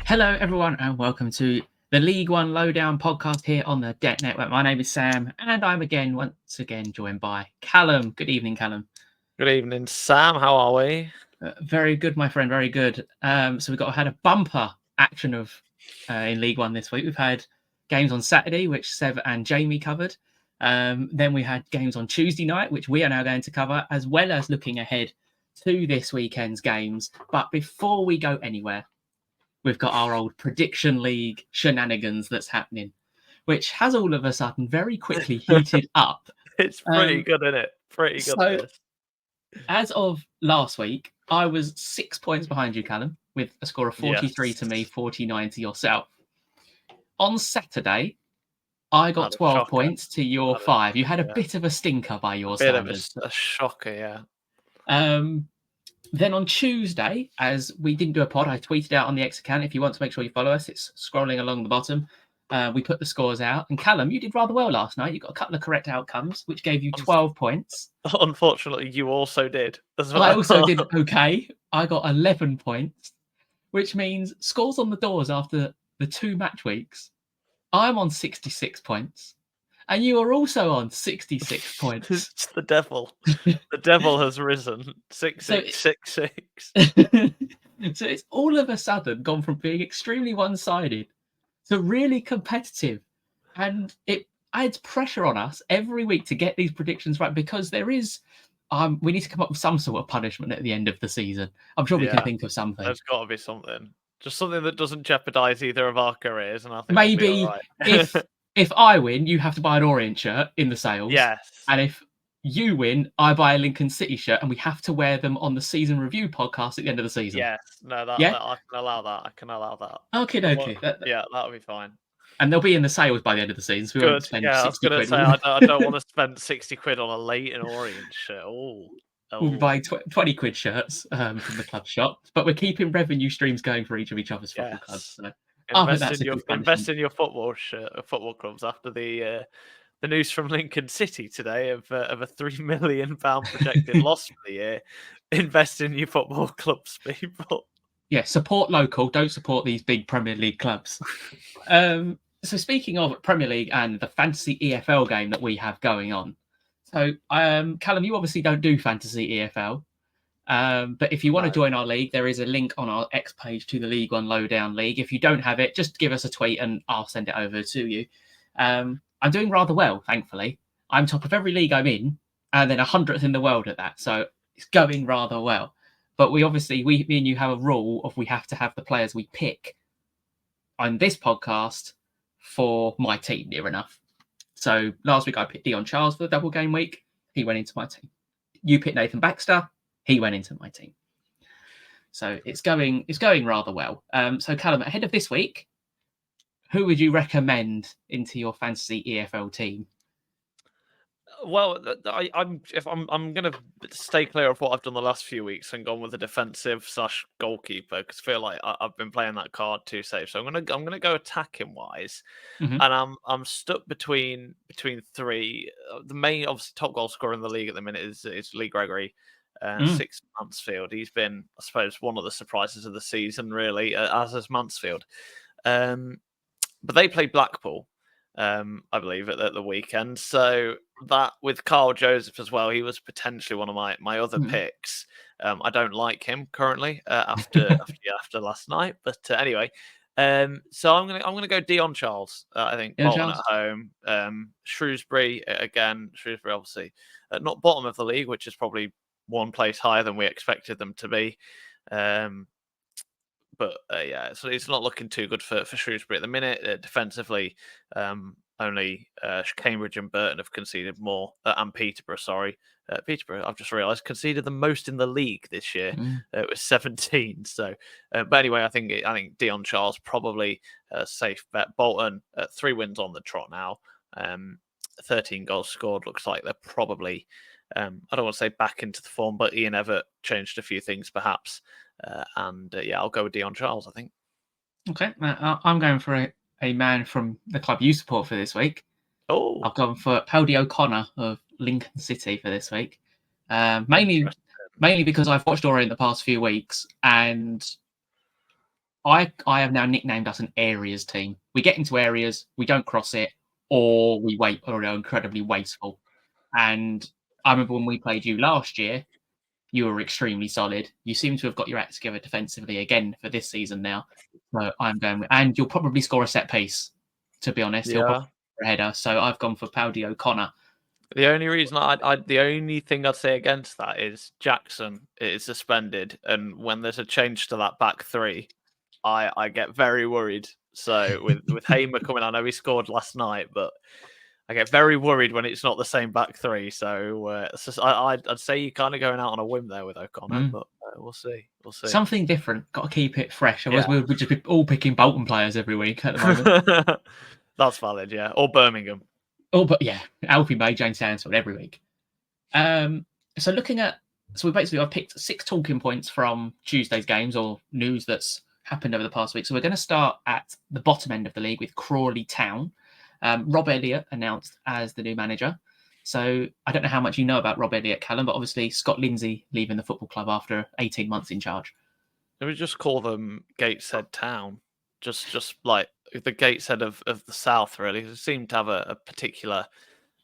Hello, everyone, and welcome to the League One Lowdown podcast here on the Debt Network. My name is Sam, and I'm once again joined by Callum. Good evening, Callum. Good evening, Sam. How are we? Very good, my friend. Very good. So we've had a bumper action of in League One this week. We've had games on Saturday, which Sev and Jamie covered. Then we had games on Tuesday night, which we are now going to cover, as well as looking ahead to this weekend's games. But before we go anywhere, we've got our old prediction league shenanigans that's happening, which has all of a sudden very quickly heated up. It's pretty good, isn't it? Pretty good. So, as of last week, I was 6 points behind you, Callum, with a score of 43 to me, 49 to yourself. On Saturday, I got 12 points to your 5. You had a bit of a stinker by your standards. Bit of a shocker, yeah. Then on Tuesday, as we didn't do a pod, I tweeted out on the X account. If you want to make sure you follow us, it's scrolling along the bottom. We put the scores out. And Callum, you did rather well last night. You got a couple of correct outcomes, which gave you 12 points. Unfortunately, you also did as well. I also did okay. I got 11 points, which means scores on the doors after the 2 match weeks. I'm on 66 points. And you are also on 66 points. It's the devil. The devil has risen. 6-6-6-6. So it's all of a sudden gone from being extremely one-sided to really competitive. And it adds pressure on us every week to get these predictions right, because there is... we need to come up with some sort of punishment at the end of the season. I'm sure we can think of something. There's got to be something. Just something that doesn't jeopardise either of our careers. And I think maybe we'll be all right. if I win, you have to buy an Orient shirt in the sales. Yes. And if you win, I buy a Lincoln City shirt, and we have to wear them on the season review podcast at the end of the season. Yes. No, I can allow that. Okay. Yeah, that'll be fine. And they'll be in the sales by the end of the season. So we won't spend 60 I was going to say, I don't want to spend 60 quid on a Leyton Orient shirt. We'll be buying 20 quid shirts from the club shop, but we're keeping revenue streams going for each of other's football clubs. So Invest in your football clubs after the news from Lincoln City today of a £3 million projected loss for the year. Invest in your football clubs, people. Yeah, support local. Don't support these big Premier League clubs. So speaking of Premier League and the fantasy EFL game that we have going on. So, Callum, you obviously don't do fantasy EFL. But if you want to join our league, there is a link on our X page to the League One Lowdown League. If you don't have it, just give us a tweet and I'll send it over to you. I'm doing rather well, thankfully. I'm top of every league I'm in, and then 100th in the world at that. So it's going rather well. But me and you have a rule of we have to have the players we pick on this podcast for my team near enough. So last week I picked Dion Charles for the double game week. He went into my team. You picked Nathan Baxter. He went into my team. So it's going rather well. So Callum, ahead of this week, who would you recommend into your fantasy EFL team? Well, I'm going to stay clear of what I've done the last few weeks and gone with a defensive / goalkeeper, because I feel like I've been playing that card too safe. So I'm gonna go attacking wise, and I'm stuck between 3. The main, obviously, top goal scorer in the league at the minute is Lee Gregory. 6 Mansfield. He's been, I suppose, one of the surprises of the season, really, as is Mansfield. But they play Blackpool, I believe, at the weekend. So that with Carl Joseph as well, he was potentially one of my other picks. I don't like him currently after last night, but anyway. So I'm gonna go Dion Charles. I think Bolton at home. Shrewsbury again. Shrewsbury obviously not bottom of the league, which is probably one place higher than we expected them to be. But so it's not looking too good for Shrewsbury at the minute. Defensively, only Cambridge and Burton have conceded more, and Peterborough, sorry. Peterborough, I've just realised, conceded the most in the league this year. It was 17. So, but anyway, I think Dion Charles probably a safe bet. Bolton, 3 wins on the trot now. 13 goals scored. Looks like they're probably, I don't want to say back into the form, but Ian Evatt changed a few things perhaps. I'll go with Dion Charles, I think. Okay, I'm going for a man from the club you support for this week. Oh, I've gone for Paddy O'Connor of Lincoln City for this week. Mainly because I've watched Orient the past few weeks, and I have now nicknamed us an areas team. We get into areas, we don't cross it, or we wait, or are incredibly wasteful. And I remember when we played you last year, you were extremely solid. You seem to have got your act together defensively again for this season now. So I'm going, and you'll probably score a set piece. To be honest, you'll probably score a header. So I've gone for Powdy O'Connor. The only reason the only thing I'd say against that is Jackson is suspended, and when there's a change to that back three, I get very worried. So with Hamer coming, I know he scored last night, but I get very worried when it's not the same back three. So I'd say you're kind of going out on a whim there with O'Connor, but we'll see. We'll see. Something different. Got to keep it fresh. Otherwise, Yeah. we'll just be all picking Bolton players every week at the moment. That's valid, yeah. Or Birmingham. Oh, but yeah, Alfie May, James Stansfield every week. So looking at, I've picked 6 talking points from Tuesday's games or news that's happened over the past week. So we're going to start at the bottom end of the league with Crawley Town. Rob Elliott announced as the new manager. So I don't know how much you know about Rob Elliott, Callum, but obviously Scott Lindsay leaving the football club after 18 months in charge. Let me just call them Gateshead Town. Just like the Gateshead of the South, really. It seemed to have a particular...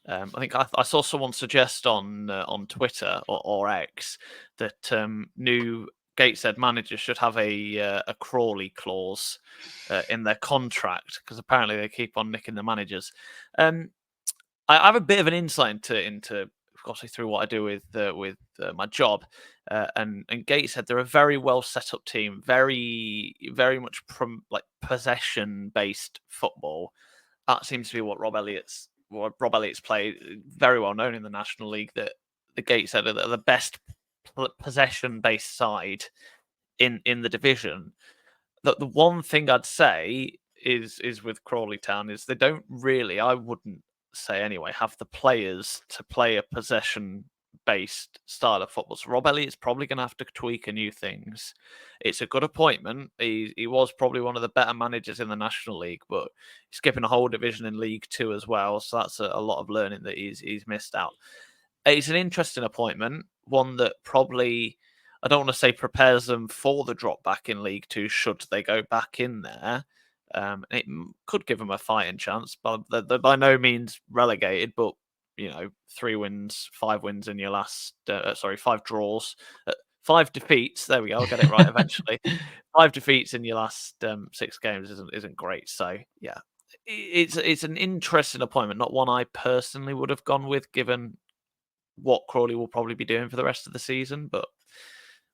I think I saw someone suggest on Twitter or X that new Gateshead managers should have a Crawley clause in their contract, because apparently they keep on nicking the managers. I have a bit of an insight into obviously through what I do with my job, and Gateshead, they're a very well set up team, very much possession based football. That seems to be what Rob Elliott's played, very well known in the National League, that the Gateshead are the best possession-based side in the division. The one thing I'd say is with Crawley Town is they don't really, I wouldn't say anyway, have the players to play a possession-based style of football. So Rob Elliott's probably going to have to tweak a new things. It's a good appointment. He was probably one of the better managers in the National League, but he's skipping a whole division in League Two as well. So that's a lot of learning that he's missed out. It's an interesting appointment, one that probably, I don't want to say prepares them for the drop back in League Two should they go back in there. It could give them a fighting chance, but they're by no means relegated. But 3 wins, 5 wins in your last, 5 draws, 5 defeats. There we go. I'll get it right eventually. 5 defeats in your last 6 games isn't great. So yeah, it's an interesting appointment, not one I personally would have gone with, given what Crawley will probably be doing for the rest of the season. But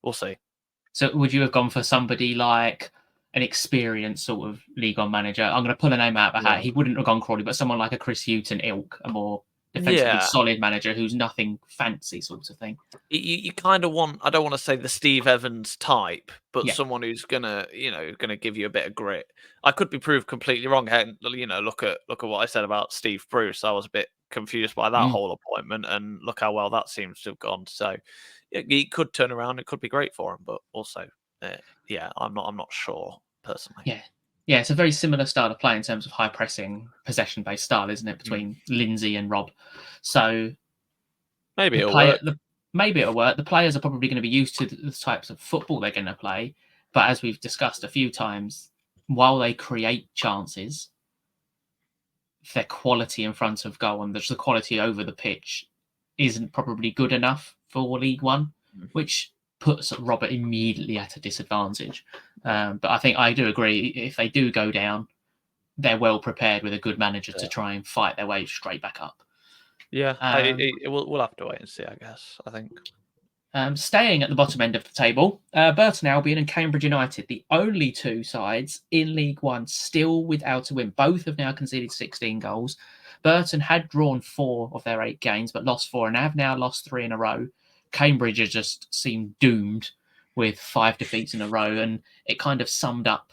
we'll see. So would you have gone for somebody like an experienced sort of League One manager? I'm going to pull a name out of a hat. He wouldn't have gone Crawley, but someone like a Chris Hughton ilk, a more defensively solid manager who's nothing fancy sort of thing. You kind of want, I don't want to say the Steve Evans type, but someone who's gonna give you a bit of grit. I could be proved completely wrong. Look at what I said about Steve Bruce. I was a bit confused by that whole appointment, and look how well that seems to have gone. So he could turn around. It could be great for him, but also, I'm not sure personally. Yeah, it's a very similar style of play in terms of high pressing, possession based style, isn't it, between Lindsay and Rob? So maybe it'll work. Maybe it'll work. The players are probably going to be used to the types of football they're going to play, but as we've discussed a few times, while they create chances, their quality in front of goal and the quality over the pitch isn't probably good enough for League One, which puts Robert immediately at a disadvantage. But I think I do agree, if they do go down, they're well prepared with a good manager to try and fight their way straight back up. Yeah, we'll have to wait and see, I guess, I think. Staying at the bottom end of the table, Burton Albion and Cambridge United, the only 2 sides in League One still without a win. Both have now conceded 16 goals. Burton had drawn 4 of their 8 games, but lost 4 and have now lost 3 in a row. Cambridge has just seemed doomed with 5 defeats in a row, and it kind of summed up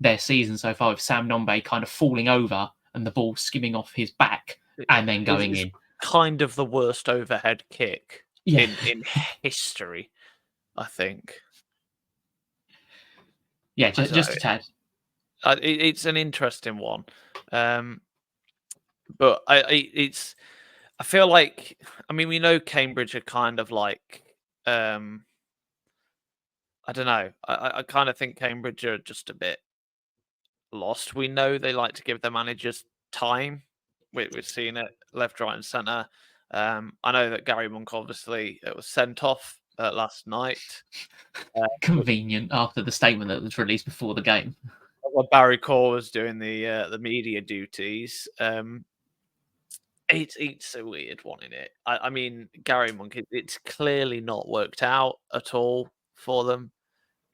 their season so far with Sam Nombe kind of falling over and the ball skimming off his back and then going in. Kind of the worst overhead kick in history, I think. Yeah, just a tad. It's an interesting one, but I feel like, we know Cambridge are kind of like, I don't know. I kind of think Cambridge are just a bit lost. We know they like to give their managers time. We've seen it left, right, and centre. I know that Gary Monk obviously was sent off last night. Convenient after the statement that was released before the game. While Barry Core was doing the media duties. It's a weird one in it. I mean, Gary Monk, it's clearly not worked out at all for them.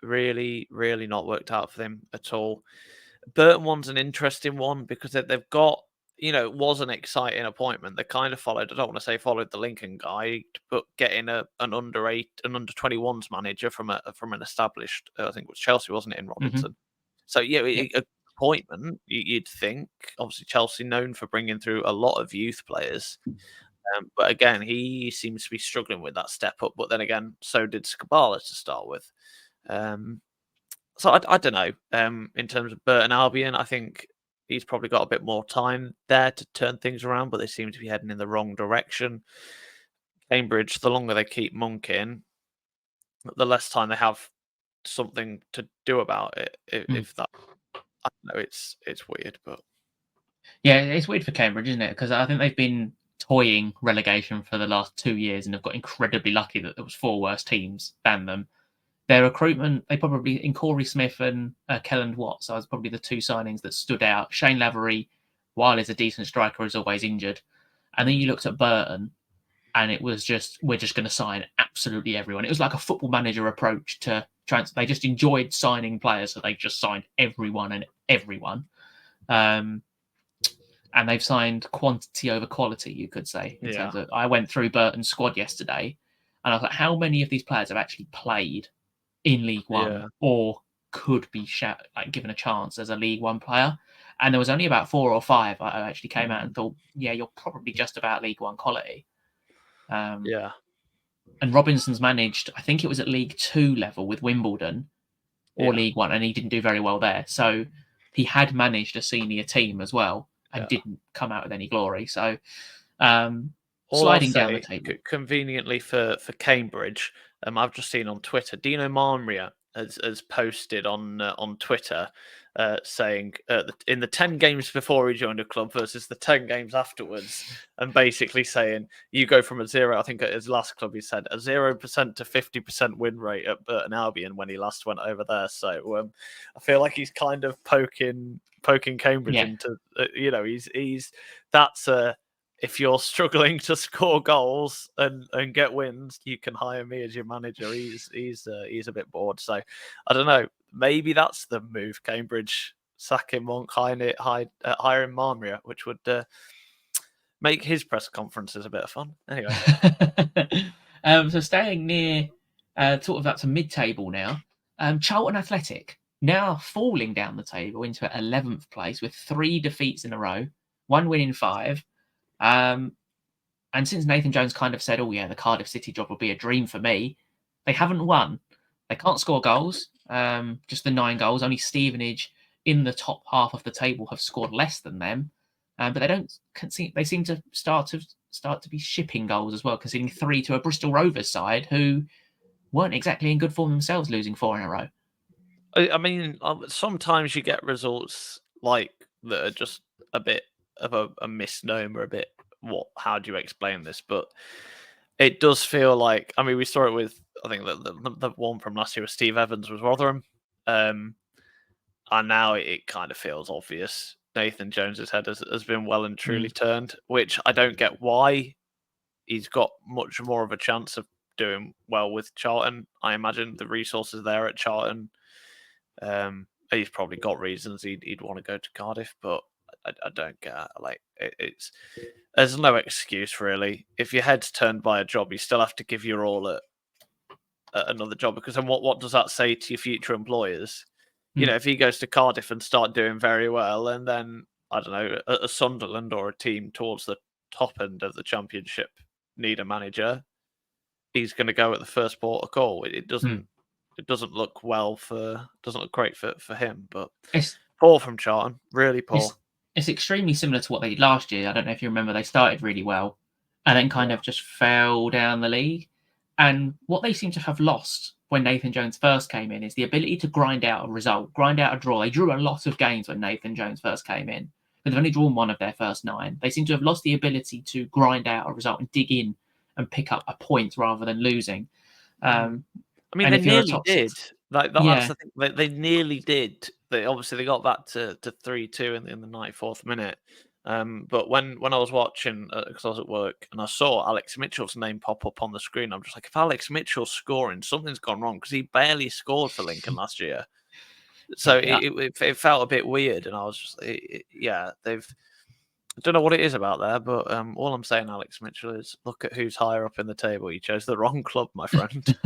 Really, really not worked out for them at all. Burton one's an interesting one because they've got, it was an exciting appointment. They kind of followed, I don't want to say followed the Lincoln guide, but getting an under 21s manager from an established, I think it was Chelsea, wasn't it, in Robinson? So yeah, a appointment, you'd think. Obviously, Chelsea known for bringing through a lot of youth players. But again, he seems to be struggling with that step up. But then again, so did Scabala to start with. So I don't know. In terms of Burton Albion, I think he's probably got a bit more time there to turn things around, but they seem to be heading in the wrong direction. Cambridge, the longer they keep Monk in, the less time they have something to do about it. If that, I don't know, it's weird, but yeah, it's weird for Cambridge, isn't it? Because I think they've been toying relegation for the last 2 years and have got incredibly lucky that there was 4 worse teams than them. Their recruitment, they probably, in Corey Smith and Kelland Watts, so was probably the 2 signings that stood out. Shane Lavery, while he's a decent striker, is always injured. And then you looked at Burton, and it was just, we're just going to sign absolutely everyone. It was like a football manager approach to transfer. They just enjoyed signing players, so they just signed everyone and everyone. And they've signed quantity over quality, you could say. In terms of, I went through Burton's squad yesterday, and I was like, how many of these players have actually played in League One or could be given a chance as a League One player? And there was only about 4 or 5 I actually came out and thought, yeah, you're probably just about League One quality. And Robinson's managed, I think it was at League 2 level with Wimbledon or League One, and he didn't do very well there. So he had managed a senior team as well and didn't come out with any glory. So sliding down the table. Conveniently for Cambridge, I've just seen on Twitter, Dino Marmria has posted on Twitter saying in the 10 games before he joined a club versus the 10 games afterwards, and basically saying you go from a 0, I think at his last club he said a 0% to 50% win rate at Burton Albion when he last went over there. So I feel like he's kind of poking Cambridge into, he's that's if you're struggling to score goals and get wins, you can hire me as your manager. He's a bit bored. So I don't know. Maybe that's the move. Cambridge sacking Monk, hiring Marmria, which would make his press conferences a bit of fun. Anyway. So staying near sort of up to mid-table now, Charlton Athletic now falling down the table into 11th place with 3 defeats in a row, 1 win in 5. And since Nathan Jones kind of said, oh yeah, the Cardiff City job will be a dream for me, they haven't won. They can't score goals, just the 9 goals. Only Stevenage in the top half of the table have scored less than them. But they seem to start to be shipping goals as well, conceding 3 to a Bristol Rovers side who weren't exactly in good form themselves, losing 4 in a row. I mean, sometimes you get results like that are just a bit of a misnomer, a bit, how do you explain this? But it does feel like, I mean, we saw it with, I think the one from last year with Steve Evans was Rotherham. And now it kind of feels obvious. Nathan Jones's head has been well and truly turned, which I don't get why. He's got much more of a chance of doing well with Charlton. I imagine the resources there at Charlton. He's probably got reasons he'd want to go to Cardiff, but I don't get it. There's no excuse really. If your head's turned by a job, you still have to give your all at another job, because then what does that say to your future employers? If he goes to Cardiff and start doing very well, and then I don't know, a Sunderland or a team towards the top end of the Championship need a manager, he's going to go at the first port of call. It doesn't. It doesn't look doesn't look great for him. But it's poor from Charlton, really poor. It's extremely similar to what they did last year. I don't know if you remember, they started really well and then kind of just fell down the league. And what they seem to have lost when Nathan Jones first came in is the ability to grind out a result, grind out a draw. They drew a lot of games when Nathan Jones first came in, but they've only drawn one of their first 9. They seem to have lost the ability to grind out a result and dig in and pick up a point rather than losing. I mean, they nearly did. Like that's the thing. They nearly did. They got back to 3-2 in the 94th minute. But when I was watching, because I was at work, and I saw Alex Mitchell's name pop up on the screen, I'm just like, if Alex Mitchell's scoring, something's gone wrong, because he barely scored for Lincoln last year. So it felt a bit weird, and I was just, they've. I don't know what it is about there, but all I'm saying, Alex Mitchell, is look at who's higher up in the table. You chose the wrong club, my friend.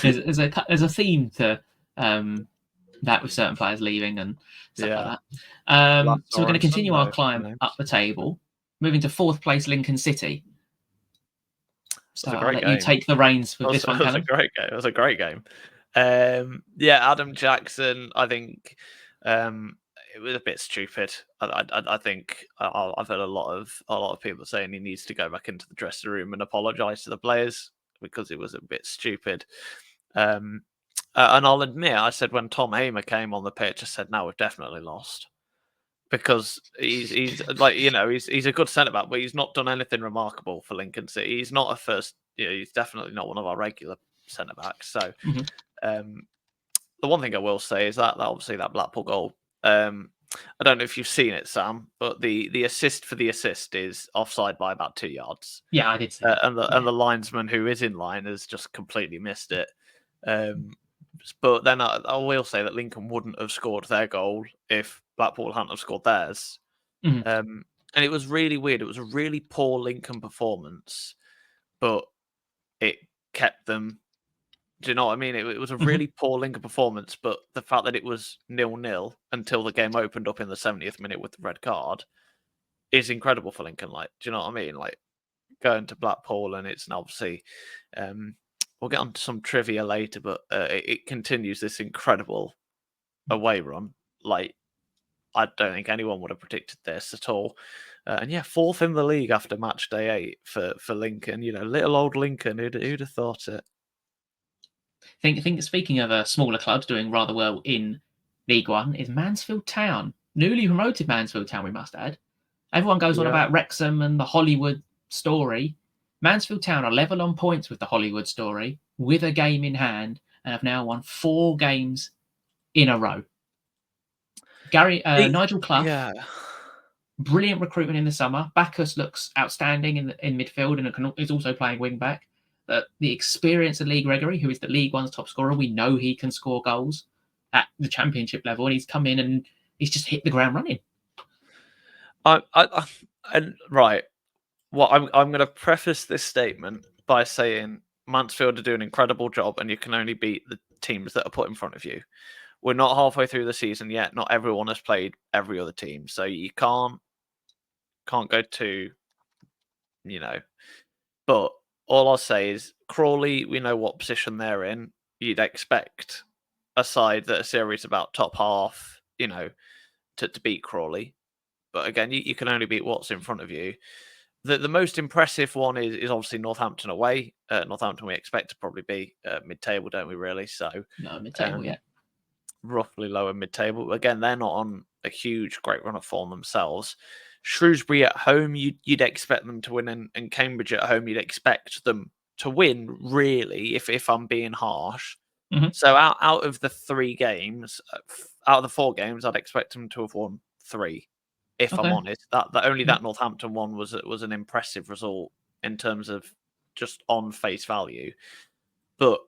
there's a theme to that with certain players leaving and stuff like that. So we're going to continue our climb up the table, moving to 4th place Lincoln City. So I'll let you take the reins with this one, Callum. It was a great game. Adam Jackson, I think it was a bit stupid. I think I've heard a lot of people saying he needs to go back into the dressing room and apologise to the players because it was a bit stupid. And I'll admit, I said when Tom Hamer came on the pitch, I said, "No, we've definitely lost," because he's like, he's a good centre back, but he's not done anything remarkable for Lincoln City. He's not a first. He's definitely not one of our regular centre backs. So, the one thing I will say is that obviously that Blackpool goal. I don't know if you've seen it, Sam, but the assist for the assist is offside by about 2 yards. Yeah, I did see and the linesman who is in line has just completely missed it. But then I will say that Lincoln wouldn't have scored their goal if Blackpool hadn't have scored theirs. And it was really weird. It was a really poor Lincoln performance, but it kept them. Do you know what I mean? It was a really poor Lincoln performance, but the fact that it was 0-0 until the game opened up in the 70th minute with the red card is incredible for Lincoln. Like, do you know what I mean? Like, going to Blackpool, and it's obviously we'll get on to some trivia later, but it continues this incredible away run. Like, I don't think anyone would have predicted this at all. And 4th in the league after match day 8 for Lincoln. Little old Lincoln. Who'd have thought it? I think speaking of smaller clubs doing rather well in League One is Mansfield Town. Newly promoted Mansfield Town, we must add. Everyone goes on about Wrexham and the Hollywood story. Mansfield Town are level on points with the Hollywood story, with a game in hand, and have now won 4 games in a row. Nigel Clough, brilliant recruitment in the summer. Bacchus looks outstanding in midfield and is also playing wing back. The experience of Lee Gregory, who is the League One's top scorer, we know he can score goals at the Championship level, and he's come in and he's just hit the ground running. Right. Well, I'm going to preface this statement by saying Mansfield are doing an incredible job, and you can only beat the teams that are put in front of you. We're not halfway through the season yet. Not everyone has played every other team, so you can't go to, But all I'll say is Crawley, we know what position they're in. You'd expect a side that are serious about top half, to beat Crawley. But again, you can only beat what's in front of you. The most impressive one is obviously Northampton away. Northampton we expect to probably be mid-table, don't we, really? So no, mid-table, roughly lower mid-table. Again, they're not on a great run of form themselves. Shrewsbury at home, you'd expect them to win, and Cambridge at home, you'd expect them to win, really, if I'm being harsh. So out of the 3 games, out of the 4 games, I'd expect them to have won 3. If I'm honest, that Northampton one was an impressive result in terms of just on face value, but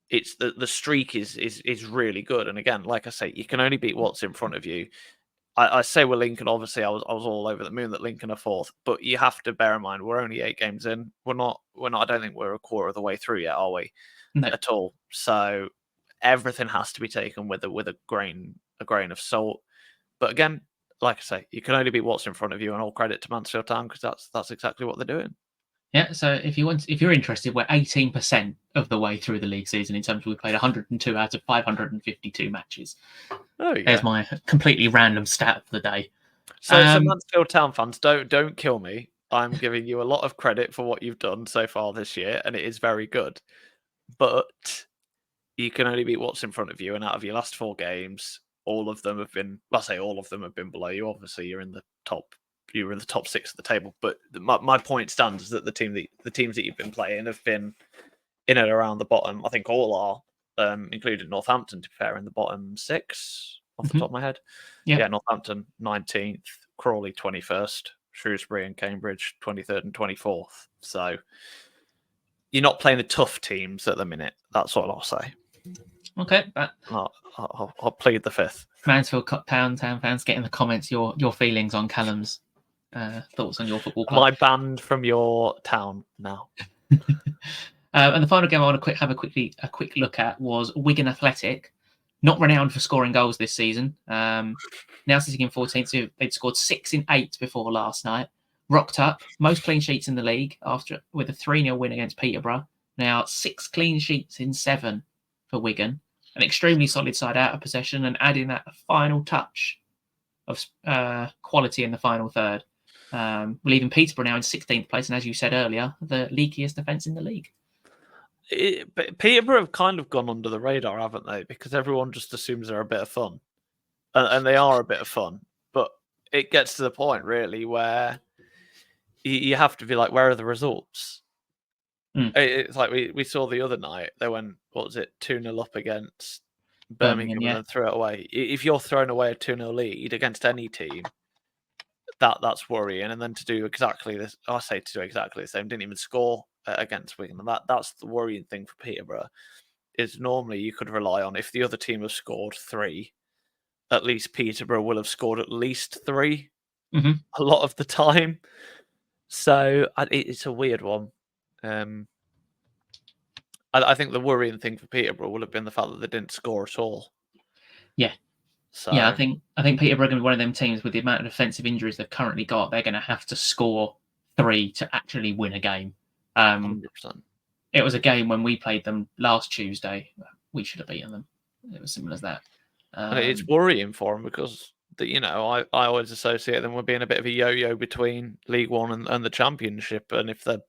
it's the streak is really good. And again, like I say, you can only beat what's in front of you. I say we're Lincoln. Obviously, I was all over the moon that Lincoln are 4th, but you have to bear in mind we're only 8 games in. We're not. I don't think we're a quarter of the way through yet, are we? No. At all. So everything has to be taken with a grain of salt. But again, like I say, you can only beat what's in front of you, and all credit to Mansfield Town because that's exactly what they're doing. Yeah, so if you're interested, we're 18% of the way through the league season in terms of we played 102 out of 552 matches. Oh, yeah. There's my completely random stat of the day. So Mansfield Town fans, don't kill me. I'm giving you a lot of credit for what you've done so far this year, and it is very good. But you can only beat what's in front of you, and out of your last 4 games, all of them have been. Well, I say all of them have been below you. Obviously, you're in the top 6 of the table. But my point stands is that the teams that you've been playing have been in and around the bottom. I think all are, including Northampton, to be fair, in the bottom 6 off the top of my head. Yeah, Northampton 19th, Crawley 21st, Shrewsbury and Cambridge 23rd and 24th. So you're not playing the tough teams at the minute. That's what I'll say. Okay, I'll plead the 5th. Mansfield Town fans, get in the comments your feelings on Callum's thoughts on your football club. Am I banned from your town now? And the final game I want to have a quick look at was Wigan Athletic, not renowned for scoring goals this season. Now sitting in 14th, so they'd scored 6 in 8 before last night. Rocked up, most clean sheets in the league with a 3-0 win against Peterborough. Now 6 clean sheets in 7 for Wigan. An extremely solid side out of possession and adding that final touch of quality in the final third. Leaving Peterborough now in 16th place, and as you said earlier, the leakiest defence in the league. Peterborough have kind of gone under the radar, haven't they? Because everyone just assumes they're a bit of fun. And they are a bit of fun. But it gets to the point, really, where you have to be like, where are the results? It's like we saw the other night. They went, 2-0 up against Birmingham and then threw it away. If you're throwing away a 2-0 lead against any team, that's worrying. And then to do exactly this, I say to do exactly the same, didn't even score against Wigan. And that's the worrying thing for Peterborough, is normally you could rely on, if the other team has scored 3, at least Peterborough will have scored at least 3 a lot of the time. So it's a weird one. I think the worrying thing for Peterborough would have been the fact that they didn't score at all. Yeah. So I think Peterborough are going to be one of them teams with the amount of defensive injuries they've currently got. They're going to have to score 3 to actually win a game. 100%. It was a game when we played them last Tuesday. We should have beaten them. It was simple as that. It's worrying for them because I always associate them with being a bit of a yo-yo between League One and the Championship. And if they're,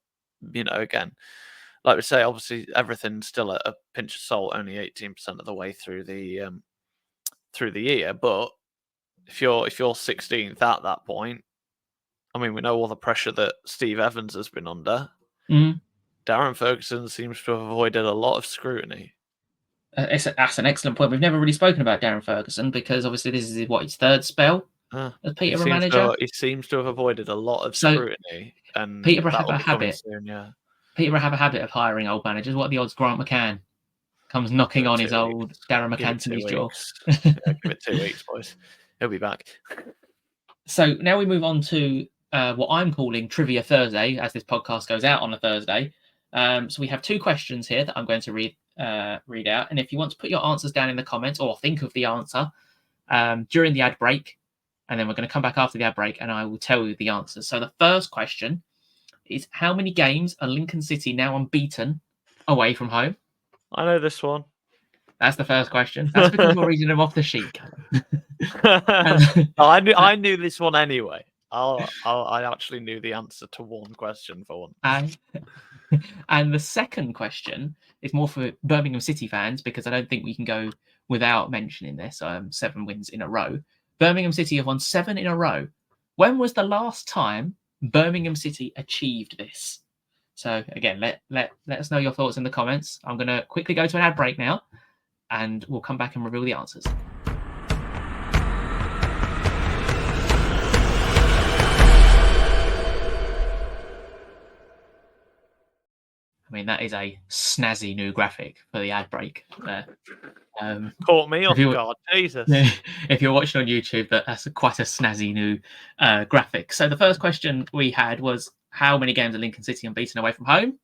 again, like we say, obviously everything's still a pinch of salt, only 18% of the way through the year. But if you're 16th at that point, I mean, we know all the pressure that Steve Evans has been under. Darren Ferguson seems to have avoided a lot of scrutiny. That's an excellent point. We've never really spoken about Darren Ferguson because obviously this is his 3rd spell as Peterborough manager. He seems to have avoided a lot of scrutiny. And Peterborough have a habit. Peterborough have a habit of hiring old managers. What are the odds Grant McCann comes knocking on his old Darren McCann jaw? Give it 2 weeks, boys. He'll be back. So now we move on to what I'm calling Trivia Thursday, as this podcast goes out on a Thursday. So we have 2 questions here that I'm going to read out. And if you want to put your answers down in the comments or think of the answer during the ad break, and then we're going to come back after the ad break and I will tell you the answers. So the first question is, how many games are Lincoln City now unbeaten away from home? I know this one. That's the first question. That's because we're reading them off the sheet. I knew this one anyway. I actually knew the answer to one question for one. And the second question is more for Birmingham City fans, because I don't think we can go without mentioning this. 7 wins in a row. Birmingham City have won 7 in a row. When was the last time Birmingham City achieved this? So again, let us know your thoughts in the comments. I'm going to quickly go to an ad break now, and we'll come back and reveal the answers. I mean, that is a snazzy new graphic for the ad break there. Caught me off guard, Jesus. If you're watching on YouTube, that's quite a snazzy new graphic. So the first question we had was, how many games are Lincoln City unbeaten away from home?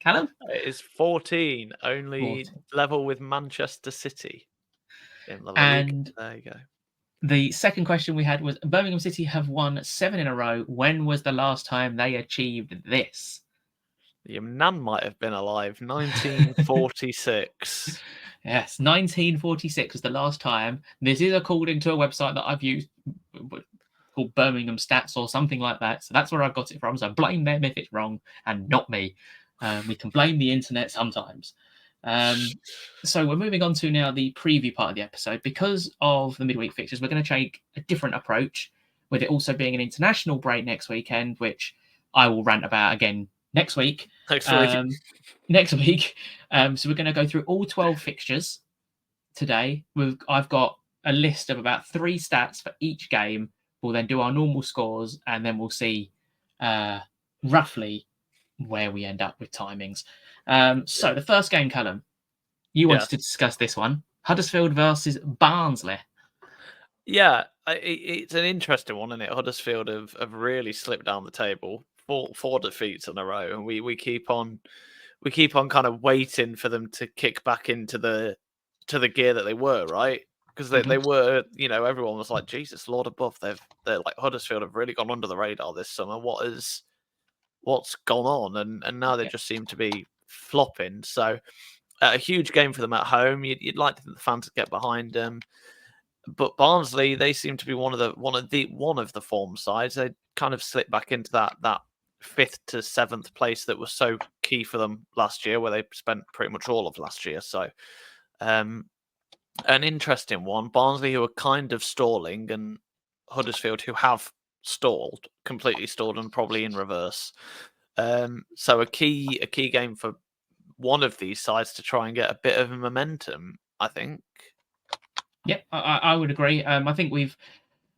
Callum? It is 14, only 14. Level with Manchester City in the league. And there you go. The second question we had was, Birmingham City have won 7 in a row. When was the last time they achieved this? Your nan might have been alive. 1946. Yes, 1946 was the last time. This is according to a website that I've used called Birmingham Stats or something like that. So that's where I've got it from. So blame them if it's wrong and not me. We can blame the internet sometimes. So we're moving on to now the preview part of the episode. Because of the midweek fixtures, we're going to take a different approach, with it also being an international break next weekend, which I will rant about again next week. Next week. So we're going to go through all 12 fixtures today. I've got a list of about 3 stats for each game. We'll then do our normal scores, and then we'll see roughly where we end up with timings. So the first game, Callum, you wanted to discuss this one. Huddersfield versus Barnsley. Yeah, it's an interesting one, isn't it? Huddersfield have really slipped down the table. Four defeats in a row, and we keep on kind of waiting for them to kick back into the gear that they were, right? Because they were, everyone was like, Jesus Lord above, they're like, Huddersfield have really gone under the radar this summer. What's gone on? And now they just seem to be flopping. So a huge game for them at home. You'd like to think the fans would get behind them. But Barnsley, they seem to be one of the form sides. They kind of slipped back into that 5th to 7th place that was so key for them last year, where they spent pretty much all of last year. So an interesting one. Barnsley, who are kind of stalling, and Huddersfield, who have completely stalled, and probably in reverse. So a key game for one of these sides to try and get a bit of momentum, I think. Yep, I would agree. I think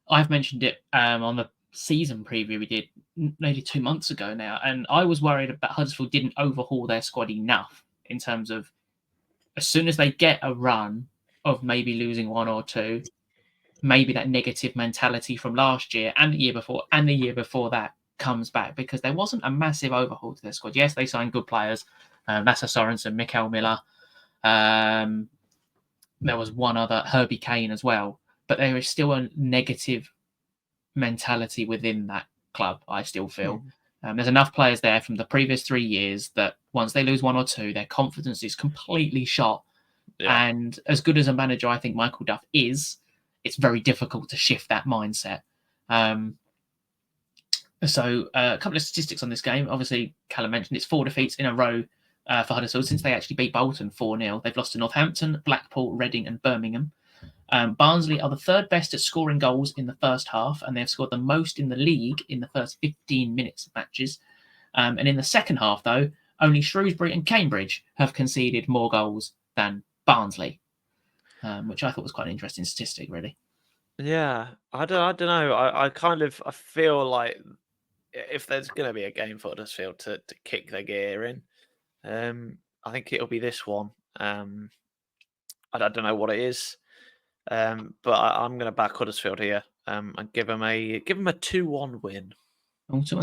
I've mentioned it on the season preview we did maybe 2 months ago now, and I was worried about Huddersfield didn't overhaul their squad enough in terms of, as soon as they get a run of maybe losing 1 or 2, maybe that negative mentality from last year and the year before that comes back, because there wasn't a massive overhaul to their squad. Yes, they signed good players, Lasse Sorensen, Mikael Miller. There was one other, Herbie Kane, as well. But there is still a negative mentality within that club, I still feel. There's enough players there from the previous 3 years that once they lose 1 or 2, their confidence is completely shot. Yeah. And as good as a manager I think Michael Duff is, it's very difficult to shift that mindset. So a couple of statistics on this game. Obviously, Callum mentioned it's 4 defeats in a row for Huddersfield since they actually beat Bolton 4-0. They've lost to Northampton, Blackpool, Reading and Birmingham. Barnsley are the 3rd best at scoring goals in the first half, and they've scored the most in the league in the first 15 minutes of matches. And in the second half, though, only Shrewsbury and Cambridge have conceded more goals than Barnsley, which I thought was quite an interesting statistic, really. Yeah, I don't know. I feel like if there's going to be a game for Huddersfield to kick their gear in, I think it'll be this one. I don't know what it is, but I'm going to back Huddersfield here and give them a 2-1 win. So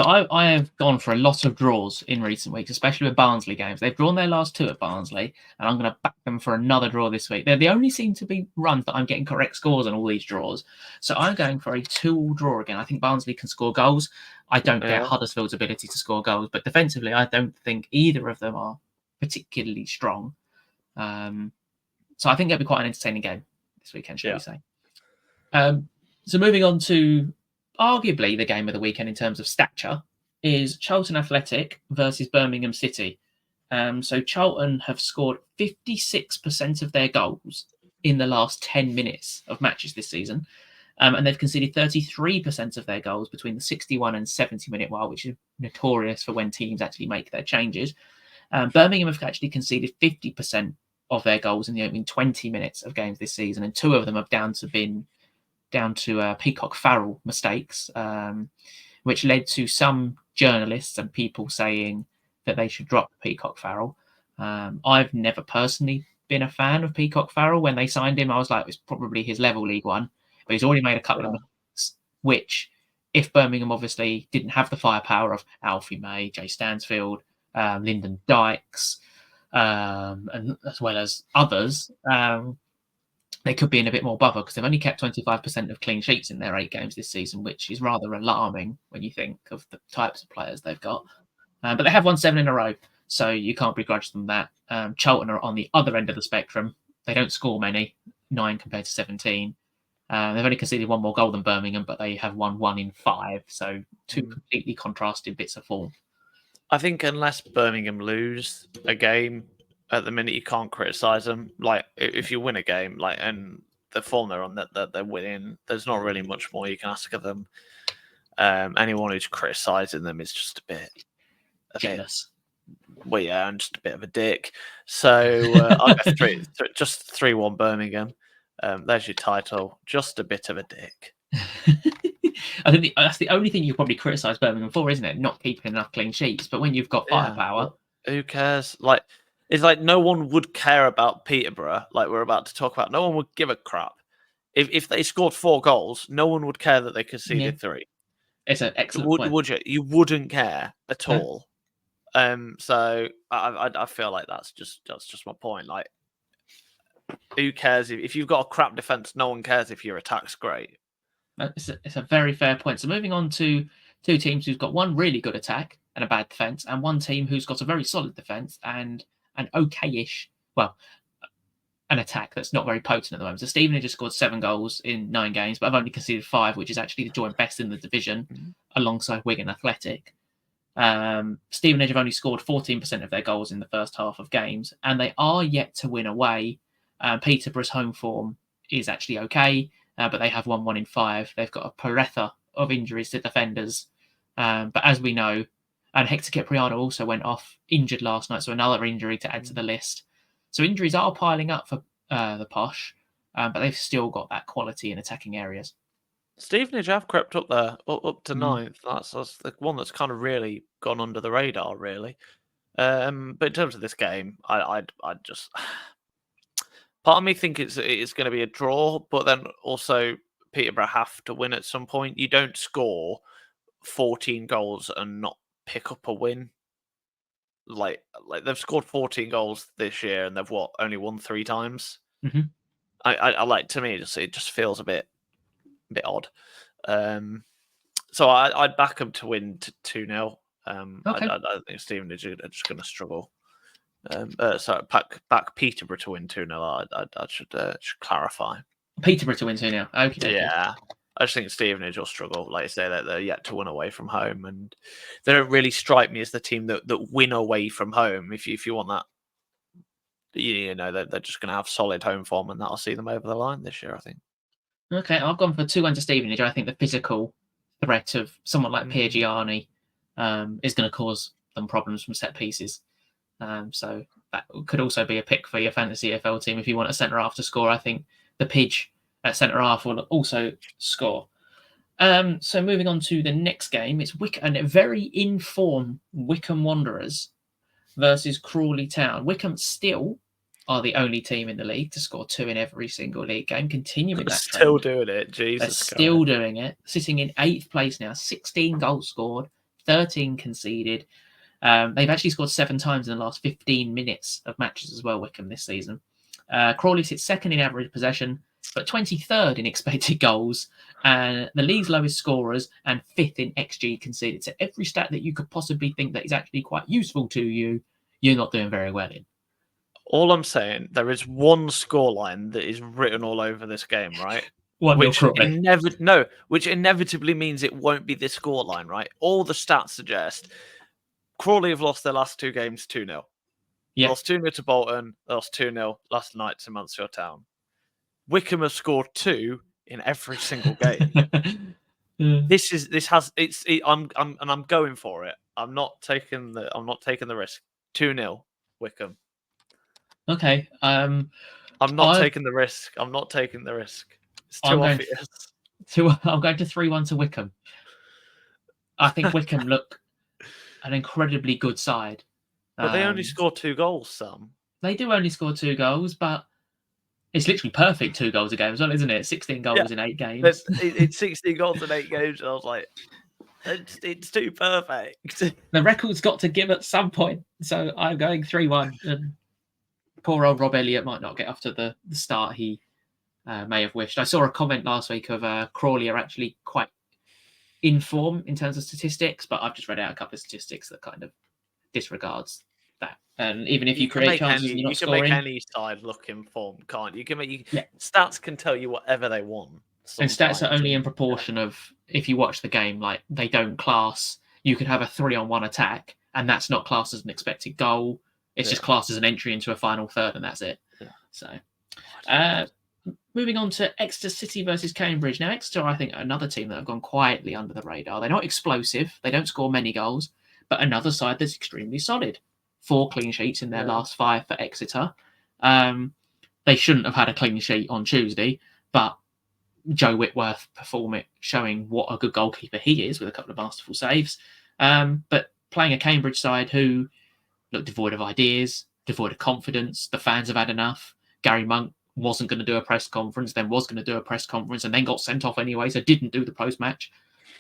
I have gone for a lot of draws in recent weeks, especially with Barnsley games. They've drawn their last 2 at Barnsley, and I'm going to back them for another draw this week. They only seem to be runs that I'm getting correct scores on all these draws. So I'm going for a 2-2 draw again. I think Barnsley can score goals. I don't get Huddersfield's ability to score goals, but defensively, I don't think either of them are particularly strong. So I think it'll be quite an entertaining game this weekend, shall we say. So moving on to arguably the game of the weekend in terms of stature is Charlton Athletic versus Birmingham City. So Charlton have scored 56% of their goals in the last 10 minutes of matches this season. And they've conceded 33% of their goals between the 61 and 70 minute mark, which is notorious for when teams actually make their changes. Birmingham have actually conceded 50% of their goals in the opening 20 minutes of games this season, and 2 of them have down to Peacock Farrell mistakes, which led to some journalists and people saying that they should drop Peacock Farrell. I've never personally been a fan of Peacock Farrell. When they signed him, I was like, it's probably his level League One, but he's already made a couple of mistakes, which, if Birmingham obviously didn't have the firepower of Alfie May, Jay Stansfield, Lyndon Dykes, and as well as others, they could be in a bit more bother, because they've only kept 25% of clean sheets in their 8 games this season, which is rather alarming when you think of the types of players they've got. But they have won 7 in a row, so you can't begrudge them that. Charlton are on the other end of the spectrum. They don't score many, 9 compared to 17. They've only conceded 1 more goal than Birmingham, but they have won 1 in 5, so 2 completely contrasted bits of form. I think unless Birmingham lose a game, at the minute you can't criticise them. Like if you win a game, like and the form they're on, that they're winning, there's not really much more you can ask of them. Anyone who's criticising them is just a bit Jealous. Well, yeah, I'm just a bit of a dick. So I'll go just 3-1 Birmingham. There's your title. Just a bit of a dick. I think that's the only thing you probably criticise Birmingham for, isn't it? Not keeping enough clean sheets. But when you've got firepower, who cares? Like it's like no one would care about Peterborough. Like we're about to talk about, no one would give a crap if they scored 4 goals. No one would care that they conceded 3. It's an excellent point. Would you? You wouldn't care at all. So I feel like that's just my point. Like, who cares if you've got a crap defense? No one cares if your attack's great. It's a very fair point. So moving on to 2 teams who've got one really good attack and a bad defense, and one team who's got a very solid defense and an okayish, well, an attack that's not very potent at the moment. So Stevenage has scored 7 goals in 9 games, but I've only conceded 5, which is actually the joint best in the division, alongside Wigan Athletic. Stevenage have only scored 14% of their goals in the first half of games, and they are yet to win away. Peterborough's home form is actually okay, but they have won 1 in 5. They've got a plethora of injuries to defenders, but as we know, and Hector Cipriano also went off injured last night, so another injury to add to the list. So injuries are piling up for the Posh, but they've still got that quality in attacking areas. Stevenage have crept up there, up to 9th. That's the one that's kind of really gone under the radar, really. But in terms of this game, I'd just part of me think it's going to be a draw, but then also Peterborough have to win at some point. You don't score 14 goals and not pick up a win. Like they've scored 14 goals this year and they've only won 3 times. Mm-hmm. I like, to me it just feels a bit odd. So I'd back them to win 2-0. Okay. I think Stevenage are just going to struggle. Sorry, back Peterborough to win 2-0. I should clarify. Peterborough to win 2-0. Okay. Yeah. I just think Stevenage will struggle. Like I say, they're yet to win away from home, and they don't really strike me as the team that win away from home. If you want that, you know, they're just going to have solid home form, and that'll see them over the line this year, I think. Okay, I've gone for 2-1 to Stevenage. I think the physical threat of someone like Pierre Gianni is going to cause them problems from set pieces. So that could also be a pick for your fantasy EFL team if you want a centre half to score. I think the Pidge at centre half will also score. So moving on to the next game, it's a very in-form Wycombe Wanderers versus Crawley Town. Wycombe still are the only team in the league to score 2 in every single league game, continuing that trend. Still doing it, Jesus. They're still doing it, sitting in 8th place now, 16 goals scored, 13 conceded. They've actually scored 7 times in the last 15 minutes of matches as well, Wycombe, this season. Crawley sits 2nd in average possession, but 23rd in expected goals, and the league's lowest scorers, and 5th in XG conceded. So every stat that you could possibly think that is actually quite useful to you, you're not doing very well in. All I'm saying, there is one scoreline that is written all over this game, right? Which inevitably means it won't be this scoreline, right? All the stats suggest Crawley have lost their last 2 games 2-0. Yeah. Lost 2-0 to Bolton, lost 2-0 last night to Mansfield Town. Wycombe have scored 2 in every single game. I'm going for it. I'm not taking the risk. 2-0 Wycombe. Okay. I'm not taking the risk. It's too obvious. I'm going to 3-1 to Wycombe. I think Wycombe look an incredibly good side. But they only score 2 goals, Sam. They do only score 2 goals, but it's literally perfect 2 goals a game as well, isn't it? 16 goals in 8 games. It's 16 goals in 8 games, and I was like, it's too perfect. The record's got to give at some point, so I'm going 3-1. And poor old Rob Elliott might not get off to the start he may have wished. I saw a comment last week of Crawley are actually quite in form in terms of statistics, but I've just read out a couple of statistics that kind of disregards that. And even if you create chances and you're not scoring, you can make any side look in form, can't you? Stats can tell you whatever they want. And stats are only in proportion of if you watch the game, like they don't class. You could have a 3-on-1 attack, and that's not classed as an expected goal. It's just classed as an entry into a final third, and that's it. Yeah. So, moving on to Exeter City versus Cambridge. Now, Exeter, I think, are another team that have gone quietly under the radar. They're not explosive. They don't score many goals, but another side that's extremely solid. 4 clean sheets in their last 5 for Exeter. They shouldn't have had a clean sheet on Tuesday, but Joe Whitworth showing what a good goalkeeper he is with a couple of masterful saves. But playing a Cambridge side who look devoid of ideas, devoid of confidence. The fans have had enough. Gary Monk wasn't going to do a press conference, then was going to do a press conference, and then got sent off anyway, so didn't do the post-match.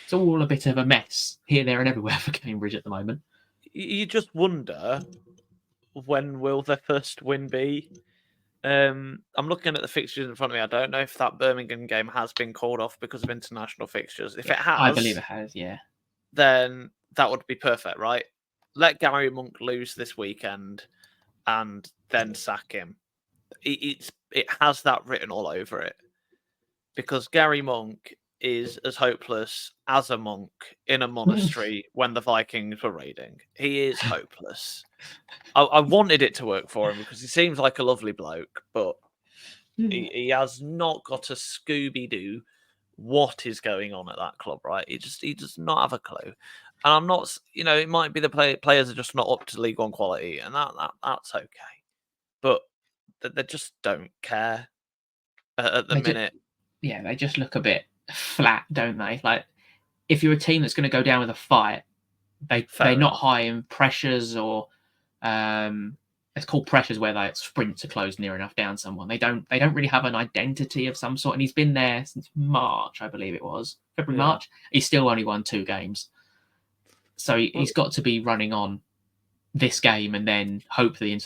It's all a bit of a mess here, there, and everywhere for Cambridge at the moment. You just wonder, when will their first win be? I'm looking at the fixtures in front of me. I don't know if that Birmingham game has been called off because of international fixtures. If it has, I believe it has, yeah. Then that would be perfect, right? Let Gary Monk lose this weekend and then sack him. It has that written all over it. Because Gary Monk is as hopeless as a monk in a monastery when the Vikings were raiding. He is hopeless. I wanted it to work for him because he seems like a lovely bloke, but he has not got a Scooby-Doo what is going on at that club, right? He does not have a clue. And I'm not, it might be the players are just not up to League One quality, and that's okay. But they just don't care at the minute. They just look a bit flat, don't they? Like, if you're a team that's going to go down with a fight, they're not high in pressures or it's called pressures where they sprint to close near enough down someone. They don't really have an identity of some sort. And he's been there since March, I believe it was. February, March. He's still only won 2 games. So he's got to be running on this game and then hope they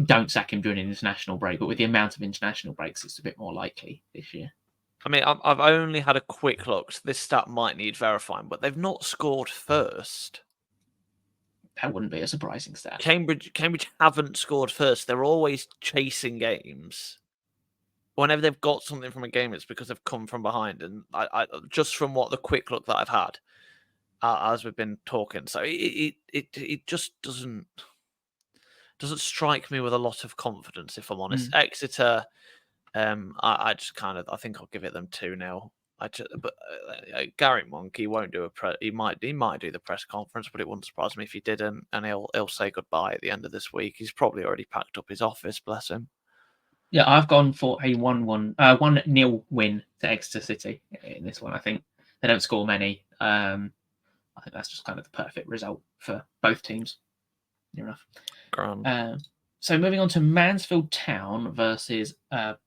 don't sack him during an international break. But with the amount of international breaks, it's a bit more likely this year. I mean, I've only had a quick look. So this stat might need verifying, but they've not scored first. That wouldn't be a surprising stat. Cambridge haven't scored first. They're always chasing games. Whenever they've got something from a game, it's because they've come from behind. And I just from the quick look that I've had as we've been talking, so it just doesn't strike me with a lot of confidence, if I'm honest. Exeter, I think I'll give it them 2-0. Gary Monk, he won't do he might do the press conference, but it wouldn't surprise me if he didn't, and he'll say goodbye at the end of this week. He's probably already packed up his office, bless him. Yeah, I've gone for a 1-0 win to Exeter City in this one. I think they don't score many. I think that's just kind of the perfect result for both teams. Near enough. Grand. So moving on to Mansfield Town versus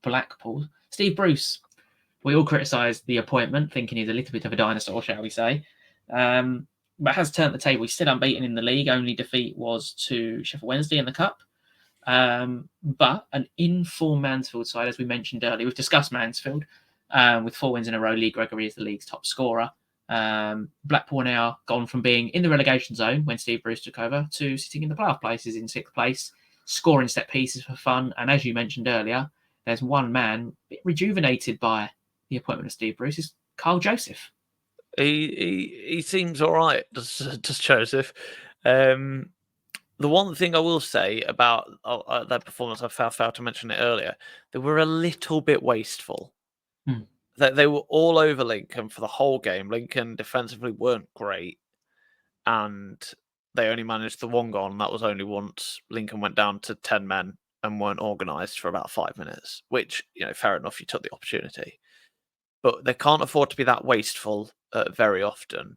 Blackpool. Steve Bruce. We all criticised the appointment, thinking he's a little bit of a dinosaur, shall we say. But has turned the table. He's still unbeaten in the league. Only defeat was to Sheffield Wednesday in the Cup. But an in-form Mansfield side, as we mentioned earlier. We've discussed Mansfield with 4 wins in a row. Lee Gregory is the league's top scorer. Blackpool now gone from being in the relegation zone when Steve Bruce took over to sitting in the playoff places in 6th place, scoring set pieces for fun. And as you mentioned earlier, there's one man a bit rejuvenated by the appointment of Steve Bruce, is Carl Joseph. He seems all right, does Joseph. The one thing I will say about their performance, I failed to mention it earlier, they were a little bit wasteful. They were all over Lincoln for the whole game. Lincoln defensively weren't great, and they only managed the 1 goal, and that was only once Lincoln went down to 10 men and weren't organised for about 5 minutes, which, fair enough, you took the opportunity. But they can't afford to be that wasteful very often.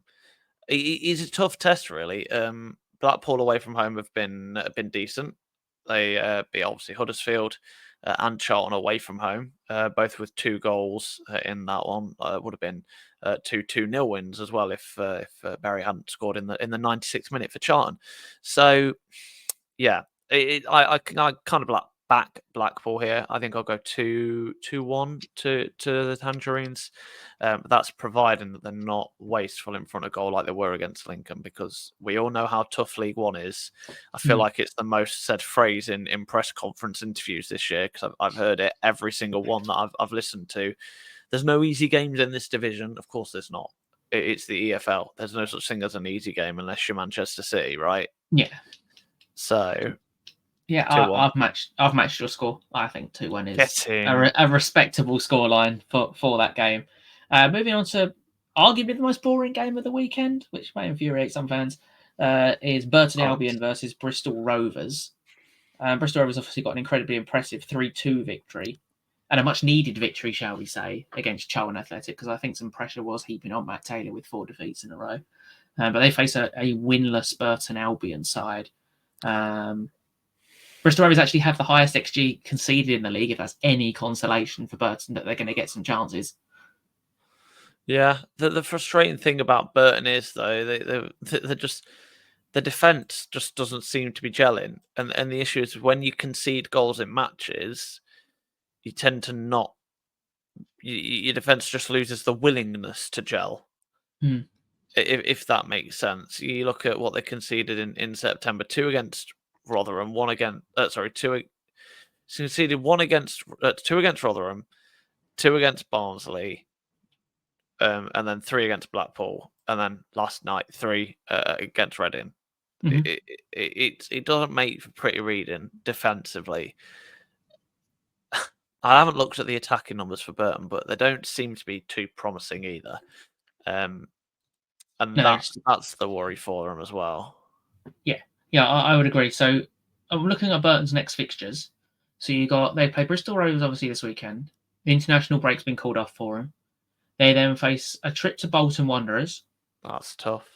It's a tough test, really. Blackpool away from home have been decent. They beat obviously Huddersfield and Charlton away from home, both with 2 goals in that one. Would have been 2-0 wins as well if Barry hadn't scored in the 96th minute for Charlton. So yeah, I kind of back Blackpool here. I think I'll go 2-1 to the Tangerines. That's providing that they're not wasteful in front of goal like they were against Lincoln, because we all know how tough League One is. I feel like it's the most said phrase in press conference interviews this year, because I've heard it every single one that I've listened to. There's no easy games in this division. Of course there's not. It's the EFL. There's no such thing as an easy game unless you're Manchester City, right? Yeah. So yeah, 2-1. I've matched your score. I think 2-1 is Get in. a respectable scoreline for that game. Moving on to arguably the most boring game of the weekend, which may infuriate some fans, is Burton Albion versus Bristol Rovers. Bristol Rovers obviously got an incredibly impressive 3-2 victory, and a much needed victory, shall we say, against Charlton Athletic, because I think some pressure was heaping on Matt Taylor with 4 defeats in a row. But they face a winless Burton Albion side. Bristol Rovers actually have the highest XG conceded in the league, if that's any consolation for Burton, that they're going to get some chances. Yeah, the frustrating thing about Burton is, though, they're just... the defence just doesn't seem to be gelling. And the issue is when you concede goals in matches, you tend to not... your defence just loses the willingness to gel. If that makes sense. You look at what they conceded in September: 2 against Rotherham, 1 against... conceded 1 against... 2 against Rotherham, 2 against Barnsley, and then 3 against Blackpool, and then last night 3 against Reading. Mm-hmm. It doesn't make for pretty reading defensively. I haven't looked at the attacking numbers for Burton, but they don't seem to be too promising either. And no, that's the worry for them as well. Yeah, I would agree. So I'm looking at Burton's next fixtures. So they play Bristol Rovers obviously this weekend. The international break's been called off for them. They then face a trip to Bolton Wanderers. That's tough.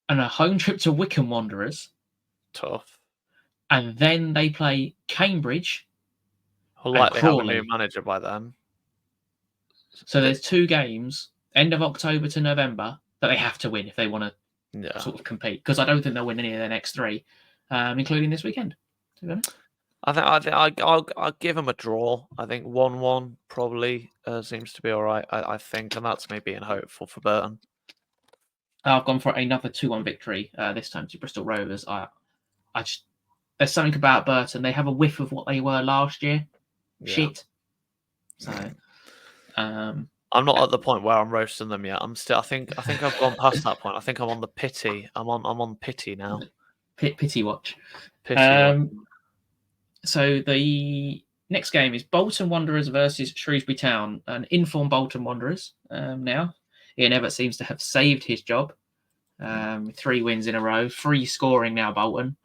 And a home trip to Wycombe Wanderers. Tough. And then they play Cambridge. Will likely have a new manager by then. So there's 2 games, end of October to November, that they have to win if they want to sort of compete. Because I don't think they'll win any of their next 3, including this weekend. To be honest. I think I'll give them a draw. I think 1-1 probably seems to be all right. I think, and that's me being hopeful for Burton. I've gone for another 2-1 victory this time to Bristol Rovers. There's something about Burton. They have a whiff of what they were last year. Yeah. Shit. So, I'm not at the point where I'm roasting them yet. I'm still. I think I've gone past that point. I think I'm on the pity. I'm on pity now. Pity watch. Pity watch. So the next game is Bolton Wanderers versus Shrewsbury Town. An informed Bolton Wanderers now. Ian Evatt seems to have saved his job. 3 wins in a row, 3 scoring now, Bolton.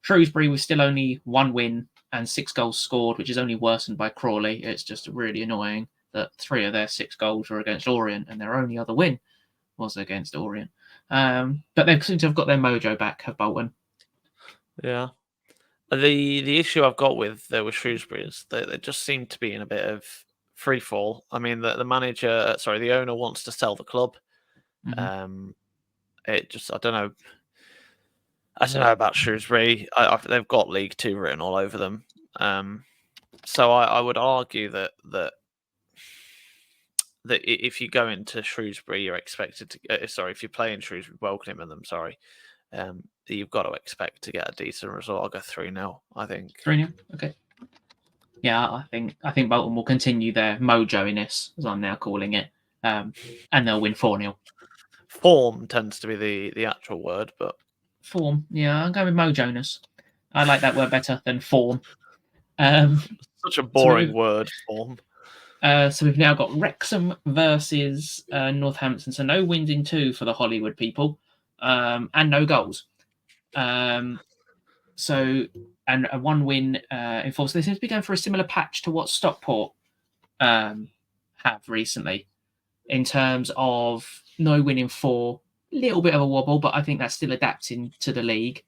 Shrewsbury was still only 1 win and 6 goals scored, which is only worsened by Crawley. It's just really annoying that 3 of their 6 goals were against Orient, and their only other win was against Orient. But they seem to have got their mojo back, have Bolton. Yeah. The issue I've got with Shrewsbury is that they just seem to be in a bit of free fall. I mean, the owner wants to sell the club. Mm-hmm. I don't know. I don't know about Shrewsbury. They've got League 2 written all over them. So I would argue that if you go into Shrewsbury, you're expected to. If you play in Shrewsbury, welcoming them. You've got to expect to get a decent result. I'll go 3-0. I think 3-0. Okay. Yeah, I think Bolton will continue their mojo-iness, as I'm now calling it, and they'll win 4-0. Form tends to be the actual word, but form. Yeah, I'm going with mojo-ness. I like that word better than form. Such a boring word, form. So we've now got Wrexham versus Northampton. So no wins in 2 for the Hollywood people, and no goals. And a 1 win in 4. So they seem to be going for a similar patch to what Stockport have recently in terms of no win in 4. Little bit of a wobble, but I think that's still adapting to the league.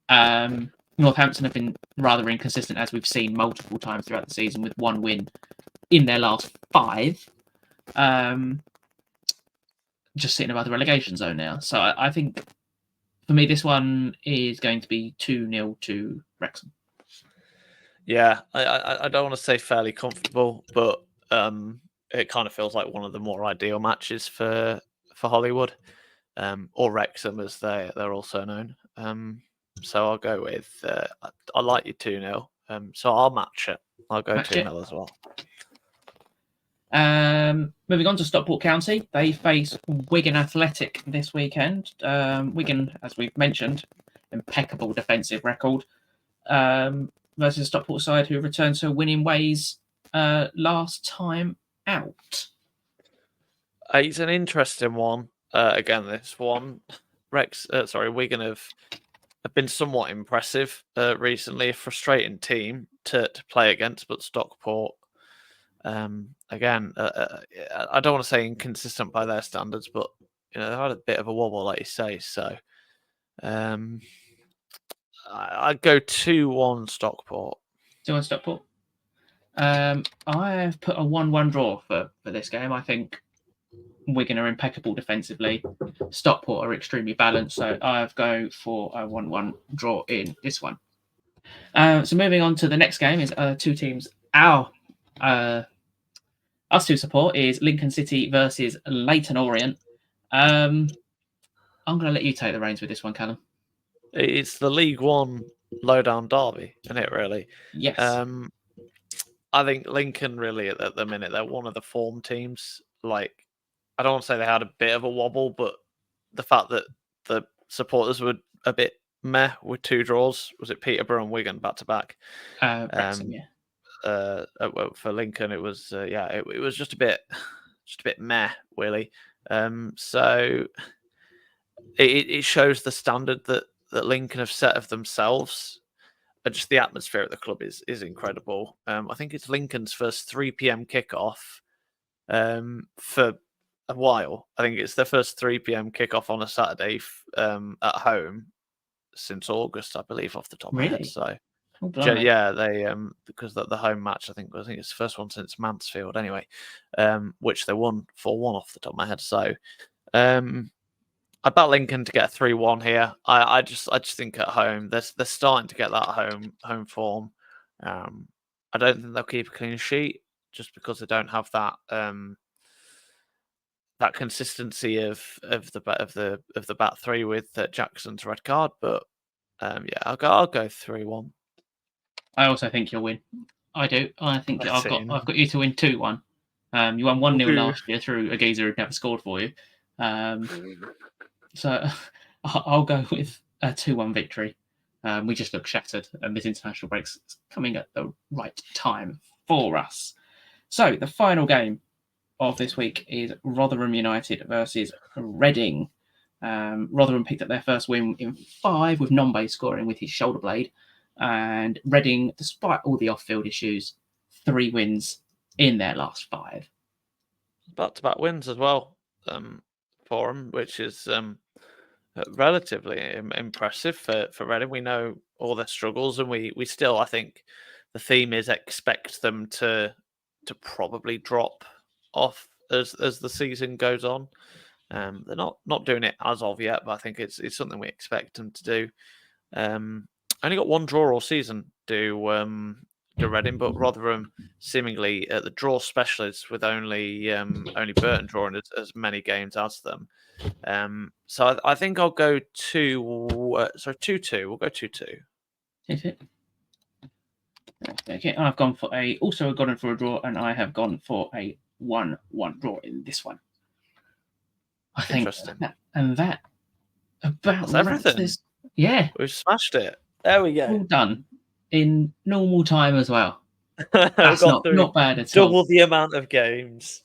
Northampton have been rather inconsistent, as we've seen multiple times throughout the season, with 1 win in their last 5. Just sitting above the relegation zone now. So I think, for me, this one is going to be 2-0 to Wrexham. Yeah, I don't want to say fairly comfortable, but it kind of feels like one of the more ideal matches for Hollywood, or Wrexham as they're also known. So I'll go with I like you 2-0. So I'll match it. I'll go 2-0 as well. Moving on to Stockport County, they face Wigan Athletic this weekend. Wigan, as we've mentioned, impeccable defensive record versus Stockport side who returned to winning ways last time out. It's an interesting one. Again, this one, Wigan have been somewhat impressive recently. A frustrating team to play against, but Stockport, again, I don't want to say inconsistent by their standards, but they had a bit of a wobble, like you say. So, I'd go 2-1 Stockport. 2-1 Stockport. I've put a 1-1 draw for this game. I think Wigan are impeccable defensively. Stockport are extremely balanced, so I've go for a 1-1 draw in this one. So moving on to the next game is two teams. Us two support is Lincoln City versus Leyton Orient. I'm going to let you take the reins with this one, Callum. It's the League One lowdown derby, isn't it? Really? Yes. I think Lincoln really at the minute they're one of the form teams. Like, I don't want to say they had a bit of a wobble, but the fact that the supporters were a bit meh with 2 draws. Was it Peterborough and Wigan back to back? Wrexham, yeah. For Lincoln, it was it was just a bit meh, really. So it shows the standard that Lincoln have set of themselves. Just the atmosphere at the club is incredible. I think it's Lincoln's first 3 p.m. kickoff for a while. I think it's their first 3 p.m. kickoff on a Saturday at home since August, I believe, off the top of my head. So, yeah, they because the home match, I think it's the first one since Mansfield, anyway, which they won 4-1 off the top of my head. So, I bet Lincoln to get a 3-1 here. I just think at home they're starting to get that home form. I don't think they'll keep a clean sheet just because they don't have that that consistency of the back three with Jackson's red card. But yeah, I'll go 3-1. I also think you'll win. I do. I think I've got you to win 2-1. You won 1-0 last year through a geezer who never scored for you. So I'll go with a 2-1 victory. We just look shattered, and this international break's coming at the right time for us. So the final game of this week is Rotherham United versus Reading. Rotherham picked up their first win in 5 with Nombe scoring with his shoulder blade. And Reading, despite all the off-field issues, 3 wins in their last 5. Back-to-back wins as well for them, which is relatively impressive for Reading. We know all their struggles, and we still, I think, the theme is expect them to probably drop off as the season goes on. They're not doing it as of yet, but I think it's something we expect them to do. Only got 1 draw all season do Reading, but Rotherham seemingly the draw specialists with only Burton drawing as many games as them. So I think I'll go 2-2. We'll go 2-2. Is it? Okay, I've gone for a draw, and I have gone for a 1-1 draw in this one. I think that about everything. This. Yeah, we've smashed it. There we go. All done in normal time as well. That's not bad at all. Double the amount of games.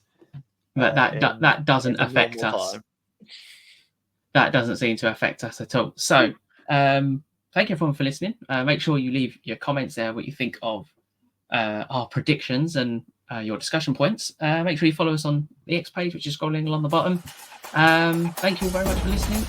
But that doesn't affect us. Time. That doesn't seem to affect us at all. So, thank you everyone for listening. Make sure you leave your comments there, what you think of our predictions and your discussion points. Make sure you follow us on the X page, which is scrolling along the bottom. Thank you very much for listening.